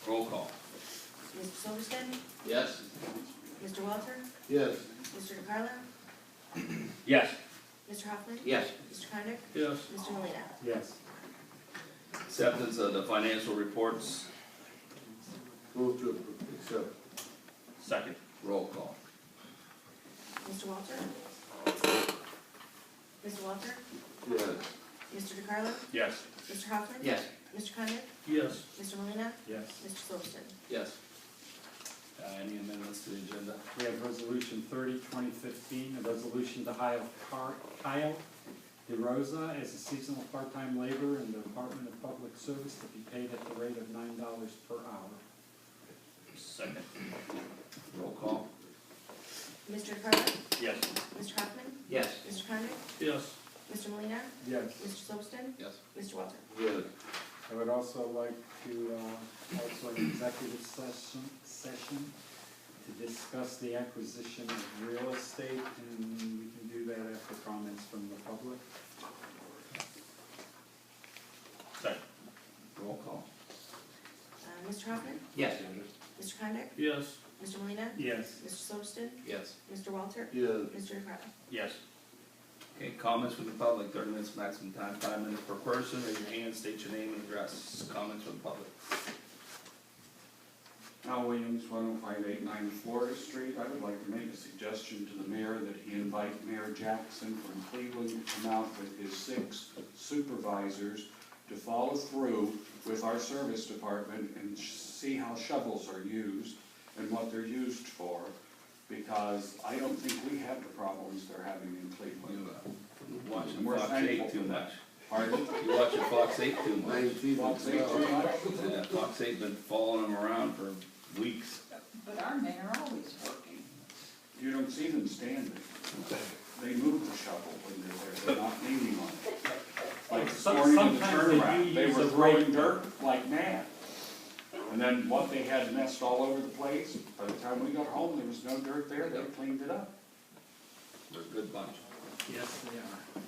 Roll call. Mr. Silverston? Yes. Mr. Walter? Yes. Mr. DeCarlo? Yes. Mr. Hoffman? Yes. Mr. Condit? Yes. Mr. Molina. Yes. Acceptance of the financial reports. Move to accept. Second. Roll call. Mr. Walter? Mr. Walter? Yes. Mr. DeCarlo? Yes. Mr. Hoffman? Yes. Mr. Condit? Yes. Mr. Molina. Yes. Mr. Silverston? Yes. Any amendments to the agenda? We have Resolution 30, 2015, a resolution to hire Kyle DeRosa as a seasonal part-time laborer in the Department of Public Service to be paid at the rate of $9 per hour. Second. Roll call. Mr. DeCarlo? Yes. Mr. Hoffman? Yes. Mr. Condit? Yes. Mr. Molina. Yes. Mr. Silverston? Yes. Mr. Walter? Yes. I would also like to, also an executive session to discuss the acquisition of real estate, and we can do that after comments from the public. Second. Roll call. Mr. Hoffman? Yes. Mr. Condit? Yes. Mr. Molina. Yes. Mr. Silverston? Yes. Mr. Walter? Yes. Mr. DeCarlo? Yes. Okay, comments from the public, 30 minutes maximum time, 5 minutes per person. Raise your hand, state your name and address. Comments from the public. Al Williams, 10589 Florida Street. I would like to make a suggestion to the mayor that he invite Mayor Jackson from Cleveland to come out with his 6 supervisors to follow through with our service department and see how shovels are used and what they're used for, because I don't think we have the problems they're having in Cleveland. You watching And we're Fox thankful 8 too for that. much. Pardon? You watching Fox 8 too much. 19. Fox 8 too much? Yeah, Fox 8 been following them around for weeks. But our men are always working. You don't see them standing. They move the shovel when they're there, they're not leaning on it. Like this morning in the Sometimes they do turnaround, they use were a throwing rake. dirt like mad. And then what they had messed all over the place, by the time we got home, there was no dirt there, they cleaned it up. They're a good bunch. Yes, they are.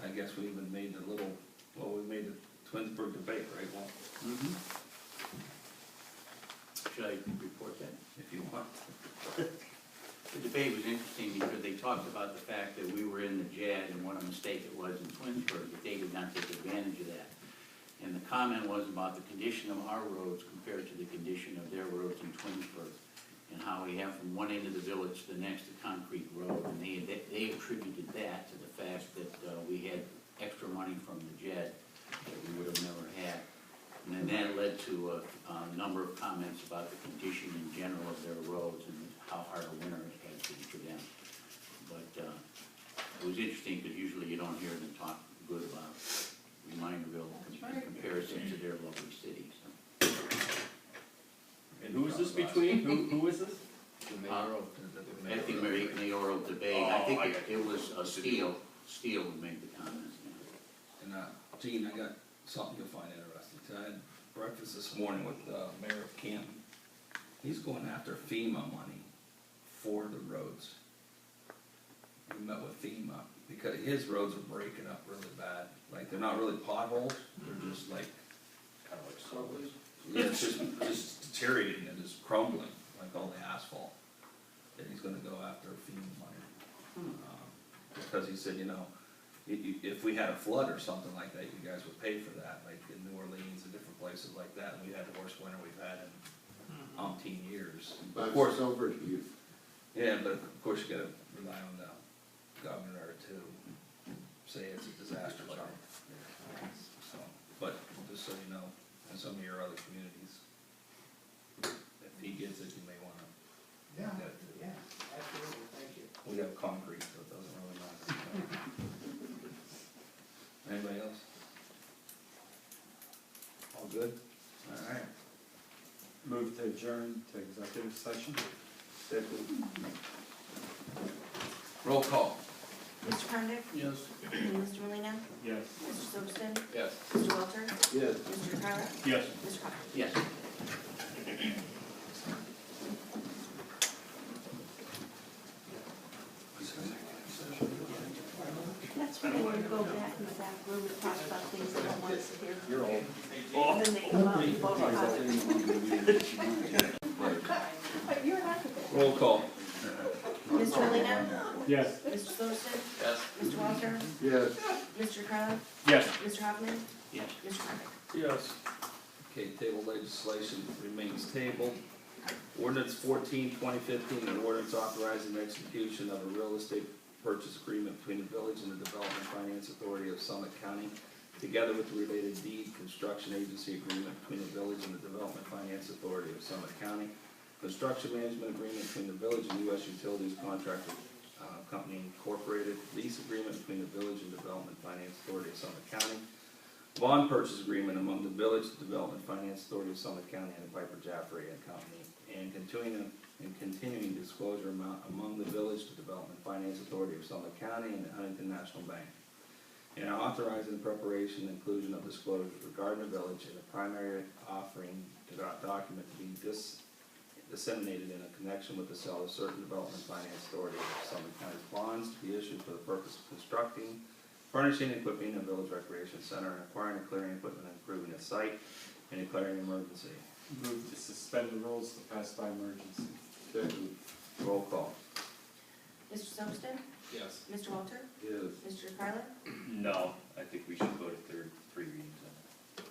I guess we even made a little, well, we made the Twinsburg debate, right? Well, Should I report that? if you want. The debate was interesting because they talked about the fact that we were in the JAD and what a mistake it was in Twinsburg, that they did not take advantage of that. And the comment was about the condition of our roads compared to the condition of their roads in Twinsburg, and how we have from one end of the village to the next a concrete road, and they attributed that to the fact that we had extra money from the JED that we would have never had. And then that led to a number of comments about the condition in general of their roads and how hard a winter it had been for them. But it was interesting because usually you don't hear them talk good about Reminderville in comparison to their lovely cities. And who is this between? Who is this? At the mayoral debate, I think it was Steele who made the comments. And Gene, I got something you'll find interesting. I had breakfast this morning with Mayor of Canton. He's going after FEMA money for the roads. We met with FEMA because his roads are breaking up really bad. Like, they're not really potholes, they're just like, kind of like subways. Yeah, it's just deteriorating and just crumbling, like all the asphalt. And he's gonna go after FEMA money. Because he said, you know, if we had a flood or something like that, you guys would pay for that, like in New Orleans and different places like that. And we had the worst winter we've had in umpteen years. Of Of course, over to you. yeah, but of course you gotta rely on the governor to say it's a disaster zone. So, but just so you know, in some of your other communities, if he gets it, you may wanna. Yeah, get it. yeah, absolutely, thank you. We have concrete, so it doesn't really matter. Anybody else? All good? All right. Move to adjourn to executive session. Roll call. Mr. Condit? Yes. Mr. Molina. Yes. Mr. Silverston? Yes. Mr. Walter? Yes. Mr. DeCarlo? Yes. Mr. Hoffman? Yes. That's where they would go back in the back room and talk about things they don't want us to hear. You're old. when they come out and vote on it. You're not the Roll call. Mr. Molina, Yes. Mr. Silverston, Yes. Mr. Walter, Yes. Mr. Carlo, Yes. Mr. Hoffman, Yes. Mr. Condit. Yes. Okay, table legislation remains tabled. Ordinance 14/2015, an ordinance authorizing the execution of a real estate purchase agreement between the village and the Development Finance Authority of Summit County, together with the related deed construction agency agreement between the village and the Development Finance Authority of Summit County, construction management agreement between the village and U.S. Utilities Contractor Company Incorporated, lease agreement between the village and Development Finance Authority of Summit County, bond purchase agreement among the village, the Development Finance Authority of Summit County, and Piper Jaffray and Company, and continuing disclosure among the village, the Development Finance Authority of Summit County, and the Huntington National Bank. And authorizing the preparation and inclusion of disclosures regarding the village and the primary offering document to be disseminated in a connection with the sale of certain Development Finance Authority of Summit County's bonds to be issued for the purpose of constructing, furnishing, and equipping a village recreation center, and acquiring and clearing equipment and improving the site, and declaring an emergency. Move to suspend the rules to pass by emergency. Second. Roll call. Mr. Silverston, Yes. Mr. Walter, Yes. Mr. Carlo, No, I think we should go to three readings on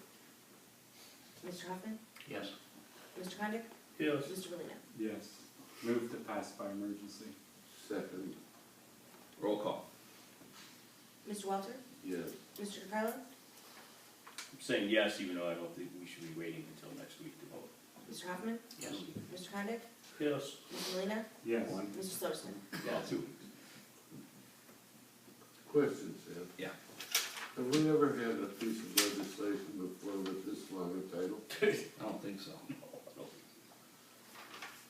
Mr. Hoffman, Yes. Mr. Condit, Yes. Mr. Molina. Yes. Move to pass by emergency. Second. Roll call. Mr. Walter, Yes. Mr. Carlo, that. I'm saying yes, even though I don't think we should be waiting until next week to vote. Mr. Hoffman, Yes. Mr. Condit, Yes. Mr. Molina, Yes. Mr. Silverston. Yeah, 2 weeks. Question, Sam. Yeah. Have we ever had a piece of legislation before with this long a title? I don't think so.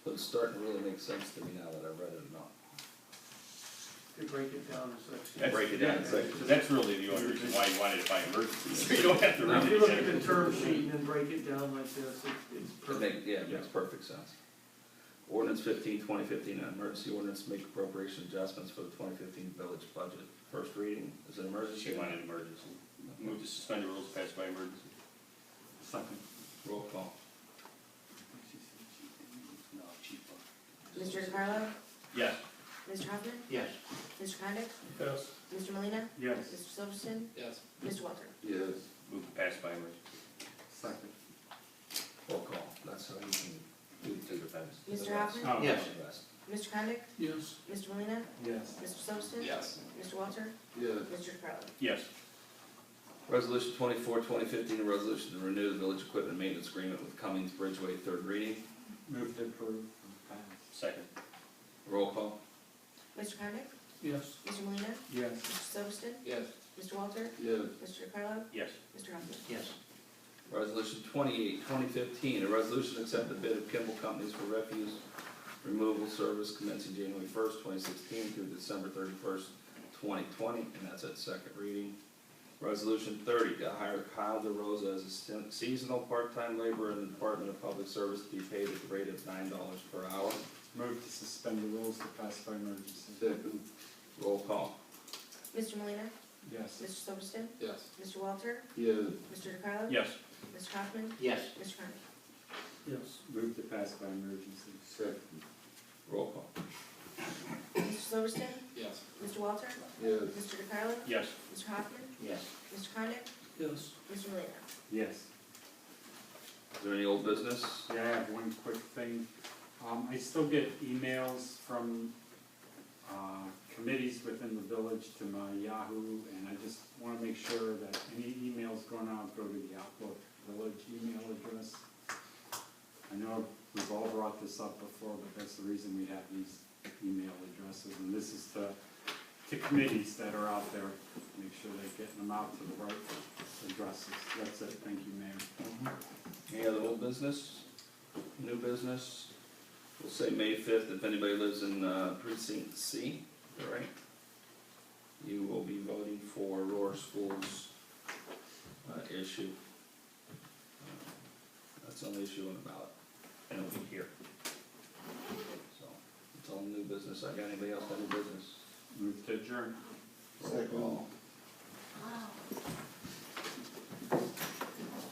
But it's starting to really make sense to me now that I've read it enough. They break it down in sections. And break it down in sections. That's really the only reason why you wanted it by emergency, so you don't have to If read you it. look at the term sheet and then break it down like this, it's perfect. It makes perfect sense. Ordinance 15/2015, an emergency ordinance to make appropriation adjustments for the 2015 village budget. First reading is an emergency. She wanted emergency. Move to suspend the rules, pass by emergency. Second. Roll call. No, chief. Mr. Carlo, Yes. Mr. Hoffman, Yes. Mr. Condit, Yes. Mr. Molina, Yes. Mr. Silverston, Yes. Mr. Walter. Yes. Move to pass by emergency. Second. Roll call. That's how you can do To the fence. Mr. Hoffman, Oh. Yes. Mr. Condit, Yes. Mr. Molina, Yes. Mr. Silverston. Yes. Mr. Walter, Yes. Mr. Carlo. Yes. Resolution 24/2015, a resolution to renew the village equipment maintenance agreement with Cummings Bridgeway, third reading. Move to approve and pass. Second. Roll call. Mr. Condit, Yes. Mr. Molina, Yes. Mr. Silverston, Yes. Mr. Walter, Yes. Mr. Carlo, Yes. Mr. Hoffman. Yes. Resolution 28/2015, a resolution to accept the bid of Kimball Companies for refuse removal service commencing January 1st, 2016 through December 31st, 2020, and that's at second reading. Resolution 30, to hire Kyle DeRosa as a seasonal part-time laborer in the Department of Public Service to be paid at the rate of $9 per hour. Move to suspend the rules to pass by emergency. Second. Roll call. Mr. Molina, Yes. Mr. Silverston, Yes. Mr. Walter, Yes. Mr. Carlo, Yes. Mr. Hoffman, Yes. Mr. Condit. Yes. Move to pass by emergency. Second. Roll call. Mr. Silverston, Yes. Mr. Walter, Yes. Mr. DeCarlo, Yes. Mr. Hoffman, Yes. Mr. Condit, Yes. Mr. Molina. Yes. Is there any old business? Yeah, I have one quick thing. I still get emails from, committees within the village to my Yahoo, and I just wanna make sure that any emails going out go to the Outlook Village email address. I know we've all brought this up before, but that's the reason we have these email addresses, and this is to committees that are out there, make sure they're getting them out to the right addresses. That's it, thank you, Mayor. Any other old business? New business? We'll say May 5th, if anybody lives in precinct C, right? You will be voting for Aurora Schools issue. That's the only issue on the ballot, and it'll be here. So, it's all new business. I got anybody else got any business? Move to adjourn. Roll call.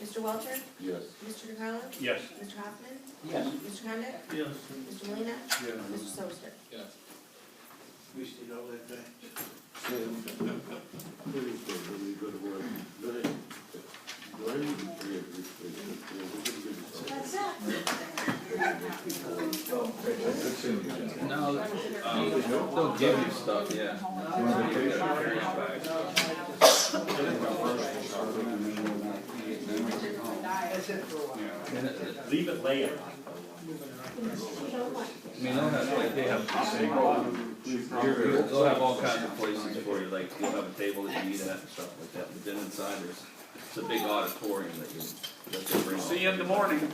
Mr. Walter? Yes. Mr. DeCarlo? Yes. Mr. Hoffman? Yes. Mr. Condit? Yes. Mr. Molina, Yeah. Mr. Silverston? We stayed all that day. Pretty good, really good work. Very, very appreciated. Yeah, we're gonna give you something. No, they'll give you stuff, yeah. You gotta carry it back. Leave it laying. I mean, they'll have, like, they have, they'll have all kinds of places for you, like, you'll have a table that you eat at and stuff like that, but then inside it's a big auditorium that they bring. See you in the morning.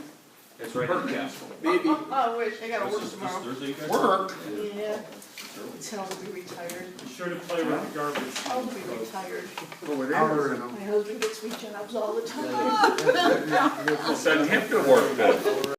It's right in the castle. I wish, I gotta work This tomorrow. Thursday, you guys? Work. Yeah. Tell to be retired. Be sure to play with the garbage. I'll be retired. Our, My husband gets me jobs all the time. Send him to work then.